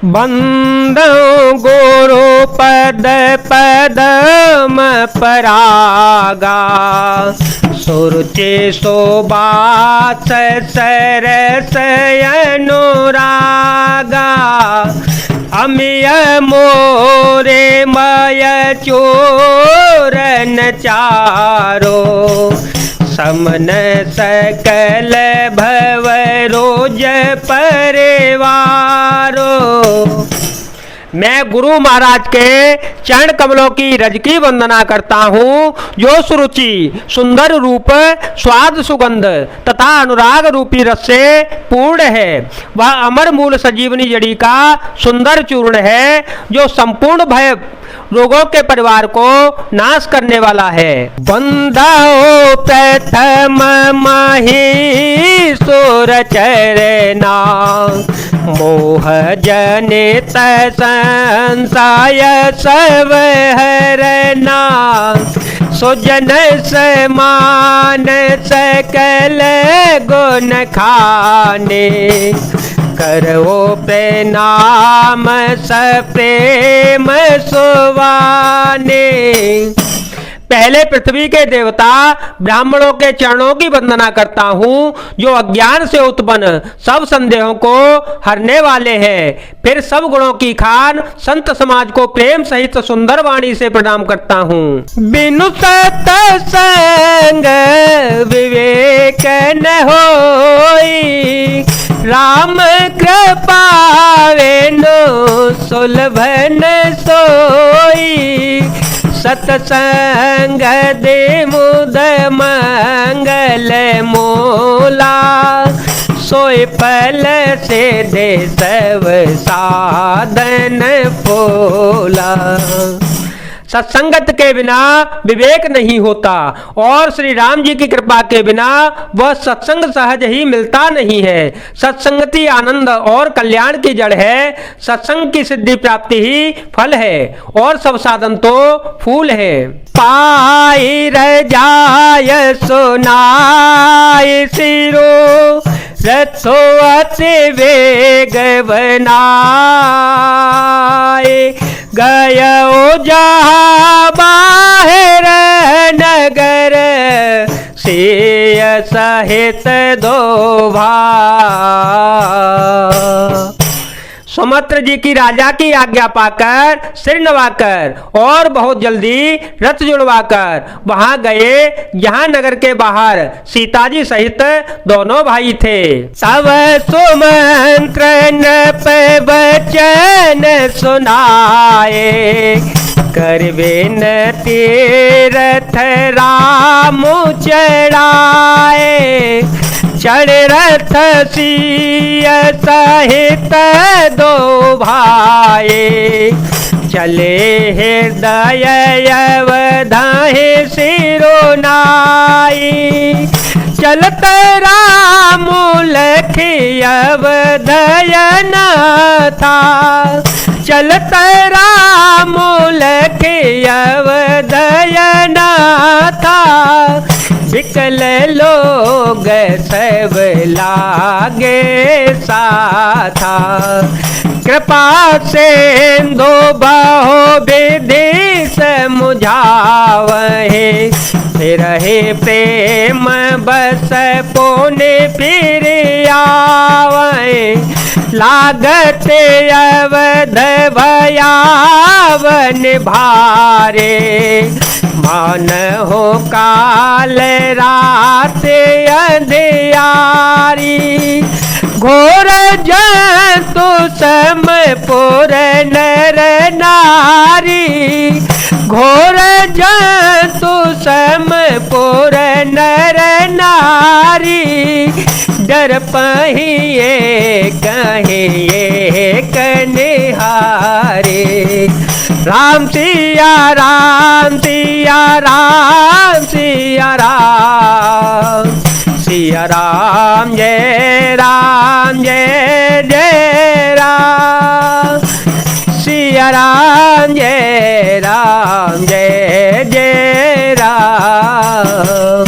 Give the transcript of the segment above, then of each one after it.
बंदो गुरु पद पदम परागा, सुरुचि शोभास सरस अनुरागा। अमिय मोरे मय चोरन चारो, समन सकल भव रोज परिवारो। मैं गुरु महाराज के चरण कमलों की रज की वंदना करता हूँ, जो सुरुचि सुंदर रूप स्वाद सुगंध तथा अनुराग रूपी रस से पूर्ण है। वह अमर मूल संजीवनी जड़ी का सुंदर चूर्ण है, जो संपूर्ण भय रोगों के परिवार को नाश करने वाला है। बंधो प्रथम महीसुर चरना, मोह जनित संशय सब हरना। सुजन समान सकल गुण खाने, करो प्रणाम सप्रेम सुवाने। पहले पृथ्वी के देवता ब्राह्मणों के चरणों की वंदना करता हूँ, जो अज्ञान से उत्पन्न सब संदेहों को हरने वाले हैं। फिर सब गुणों की खान संत समाज को प्रेम सहित सुंदर वाणी से प्रणाम करता हूँ। बिनु सत्संग विवेक न होई, राम कृपा वेणु सुलभन सोई। सत्संग दे मुद मंगल मोला, सोई फल से दे सब साधन फोला। सत्संगत के बिना विवेक नहीं होता, और श्री राम जी की कृपा के बिना वह सत्संग सहज ही मिलता नहीं है। सत्संगति आनंद और कल्याण की जड़ है। सत्संग की सिद्धि प्राप्ति ही फल है, और सब साधन तो फूल है। पाई रजाय सुनाई सिरो, रथो अति वेग बनाए। गयो जहाँ बाहर नगर, सिय सहित दो भाई। सुमंत्र जी की राजा की आज्ञा पाकर सिर नवाकर और बहुत जल्दी रथ जुड़वाकर वहां गए, जहां नगर के बाहर सीता जी सहित दोनों भाई थे। सब सुमंत्र नृप वचन सुनाए, कर विनती रथ राम चढ़ाए। चढ़ रथ सिय सहित दो भाई, चले हृदय अवधाहि सिरोनाई। चलत राम लखी अवधयन था, चलत राम लखी अवधयन था। विकल लोग सब लागे साथा, कृपा सिंधु बहु विधि समुझावहे। रहे प्रेम बस पुण्य फिर आवे। लागत अवध भयावन भारे, मान हो काल रात अंधियारी। घोर जंतु सम पुर नर नारी, घोर जंतु सम पुर नर नारी। डर पहिए कहिए कनिहारे। राम सिया राम सिया राम सिया राम, सिया राम जय जय राम। सिया राम जय जय राम।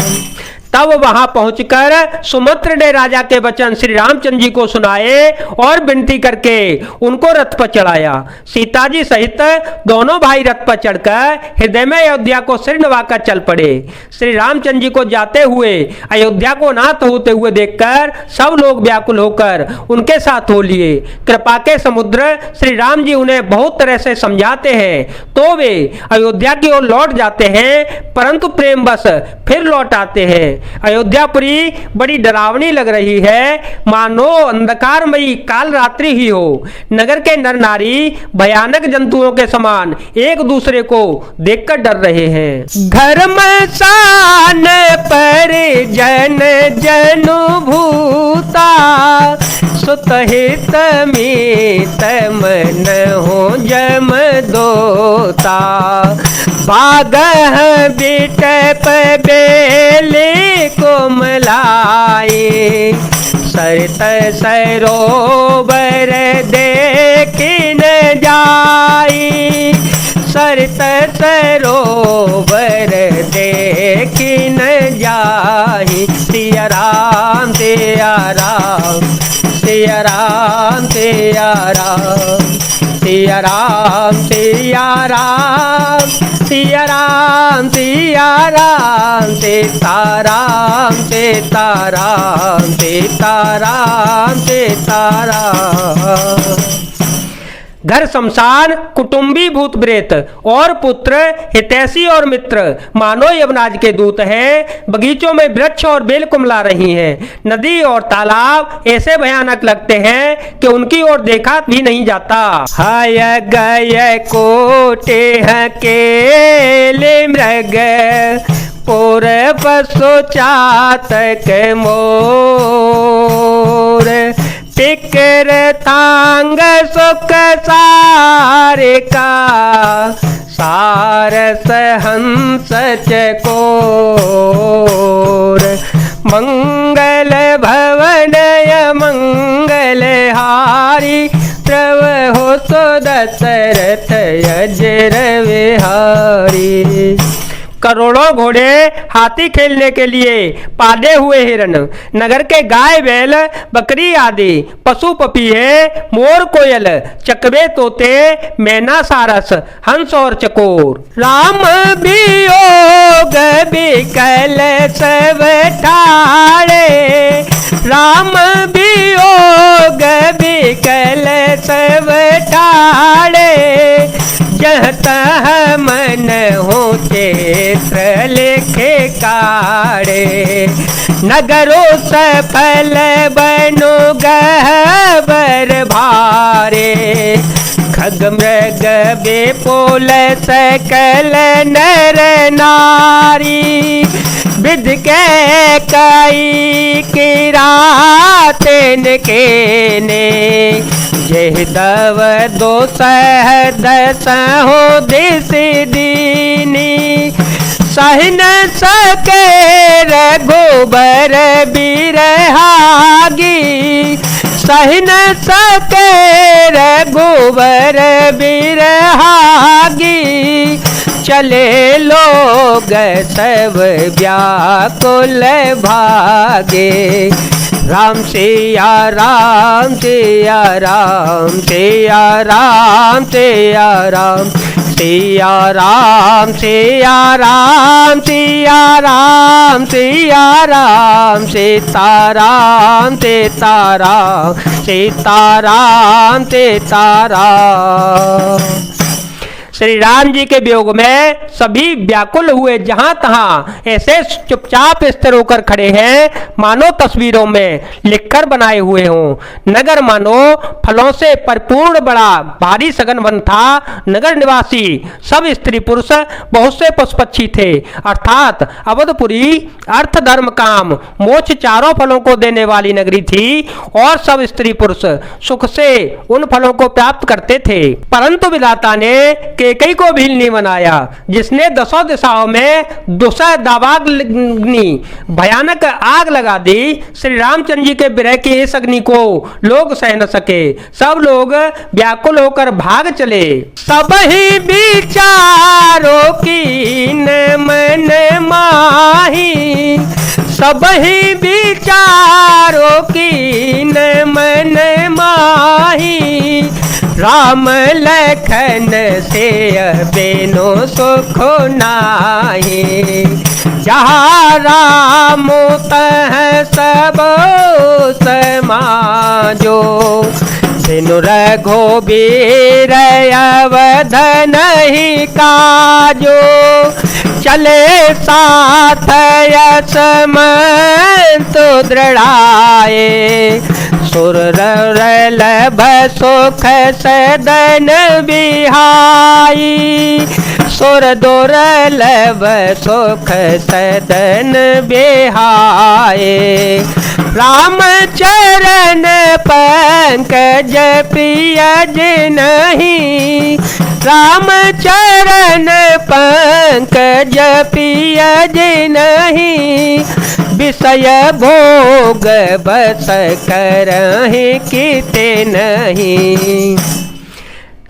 तब वहां पहुंचकर सुमित्र ने राजा के वचन श्री रामचंद्र जी को सुनाए और विनती करके उनको रथ पर चढ़ाया। सीता जी सहित दोनों भाई रथ पर चढ़कर हृदय में अयोध्या को सिर नवाकर चल पड़े। श्री रामचंद्र जी को जाते हुए अयोध्या को नाथ होते हुए देखकर सब लोग व्याकुल होकर उनके साथ हो लिए। कृपा के समुद्र श्री राम जी उन्हें बहुत तरह से समझाते हैं तो वे अयोध्या की ओर लौट जाते हैं, परंतु प्रेमवश फिर लौट आते हैं। अयोध्यापुरी बड़ी डरावनी लग रही है, मानो अंधकारमयी काल रात्रि ही हो। नगर के नर नारी भयानक जंतुओं के समान एक दूसरे को देखकर डर रहे हैं। घर में सान पर जन जनु भूता, सुतहित मीत मन हो जम दोता। बागह बिटप बेले कोमलाए, सरत सरोवर देखिन जाई। सरत सरोवर देखिन जाही। सिया राम सिया राम सिया राम सिया राम सिया राम सिया राम सिया राम सिया राम सीताराम सीताराम सीताराम सीताराम। घर शमशान, कुटुंबी भूत प्रेत और पुत्र हितैषी और मित्र मानो यमराज के दूत हैं। बगीचों में वृक्ष और बेल कुमला रही हैं। नदी और तालाब ऐसे भयानक लगते हैं कि उनकी ओर देखा भी नहीं जाता। हाय गय कोटे हकेले मृग, पुर पशु चातक मोर। टिकर तांग सुख सारिका, सारस हंस चकोर। मंगल भवन मंगल हारी, प्रभ हो सो दशरथ अजर विहारी। करोड़ों घोड़े हाथी खेलने के लिए पाले हुए हिरण, नगर के गाय बैल बकरी आदि पशु पपीहे, मोर कोयल, चकवे तोते, मैना सारस, हंस और चकोर। राम वियोग बिकल सब ठाड़े, राम वियोग बिकल सब ठाड़े। जह तह मन हो क्षेत्र लिखे काड़े, नगरो सफल बनो गहबर भारे। खग मृग बेपोल सकल नर नारी, विध के कई किरातन के ने। जय दव दो सह दस हो दिस दीनी, सहन सके रघुबर बिरहागी। सहन सके रघुबर बिरहागी, चले लोग सब व्याकुल भागे। राम सिया राम सिया राम सिया राम सिया राम सिया राम सिया राम सिया राम सिया राम सीताराम सीताराम सीताराम सीताराम। श्री राम जी के वियोग में सभी व्याकुल हुए, जहां तहां ऐसे चुपचाप स्थिर होकर खड़े हैं मानो तस्वीरों में लिखकर बनाए हुए हों। नगर मानो फलों से परिपूर्ण बड़ा भारी सघन वन था। नगर निवासी सब स्त्री पुरुष, बहुत से पशु पक्षी थे। अर्थात अवधपुरी अर्थ धर्म काम मोक्ष चारों फलों को देने वाली नगरी थी और सब स्त्री पुरुष सुख से उन फलों को प्राप्त करते थे। परंतु विधाता ने केकई को भील नहीं बनाया, जिसने दसों दिशाओं में दुसह दावाग्नि भयानक आग लगा दी। श्री रामचंद्र जी के विरह की इस अग्नि को लोग सह न सके, सब लोग व्याकुल होकर भाग चले। सब ही विचारों की न मन माही, सबहि विचारों की न मन माही, राम लखन से बेनो सुख नाही। जहाँ राम तह सब समाजो, बिनु रघुबीर अवध नहीं काजो। चले साथ यशमंत दृढ़ाए, सुर लभ सुख सदन बिहाई। सुर दुर्लभ सुख सदन बिहाए, राम चरण पंकज प्रियज नहीं। राम चरण पंकज प्रियज नहीं, विषय भोग बस करहि किते नहीं।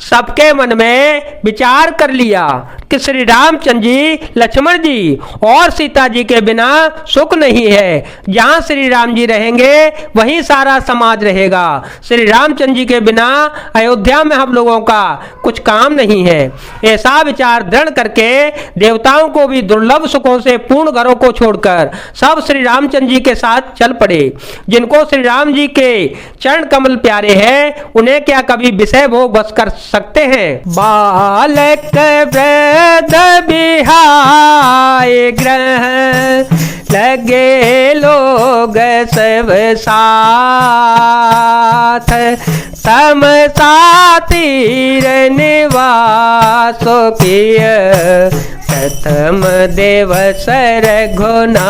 सबके मन में विचार कर लिया कि श्री रामचंद्र जी, लक्ष्मण जी और सीता जी के बिना सुख नहीं है। जहाँ श्री राम जी रहेंगे वहीं सारा समाज रहेगा। श्री रामचंद्र जी के बिना अयोध्या में हम लोगों का कुछ काम नहीं है। ऐसा विचार दृढ़ करके देवताओं को भी दुर्लभ सुखों से पूर्ण घरों को छोड़कर सब श्री रामचंद्र जी के साथ चल पड़े। जिनको श्री राम जी के चरण कमल प्यारे हैं, उन्हें क्या कभी विषय भोग बस कर सकते हैं? बालक वृद्ध बिहाय ग्रह, लगे लोग सब साथ। समता तीर निवासो किय, प्रथम दिवस रघुनाथ।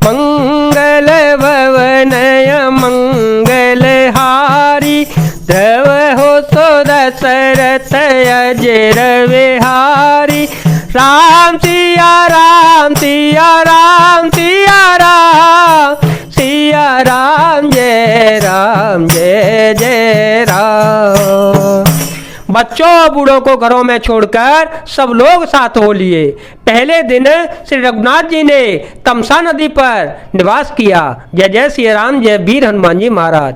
मंगल भवनय मंगल हारी, द्रव हो सो दशरथ अजर विहारी। राम सिया राम सिया राम सिया राम, सिया राम जय जय राम। बच्चों बूढ़ों को घरों में छोड़कर सब लोग साथ हो लिए। पहले दिन श्री रघुनाथ जी ने तमसा नदी पर निवास किया। जय जय श्री राम, जय वीर हनुमान जी महाराज।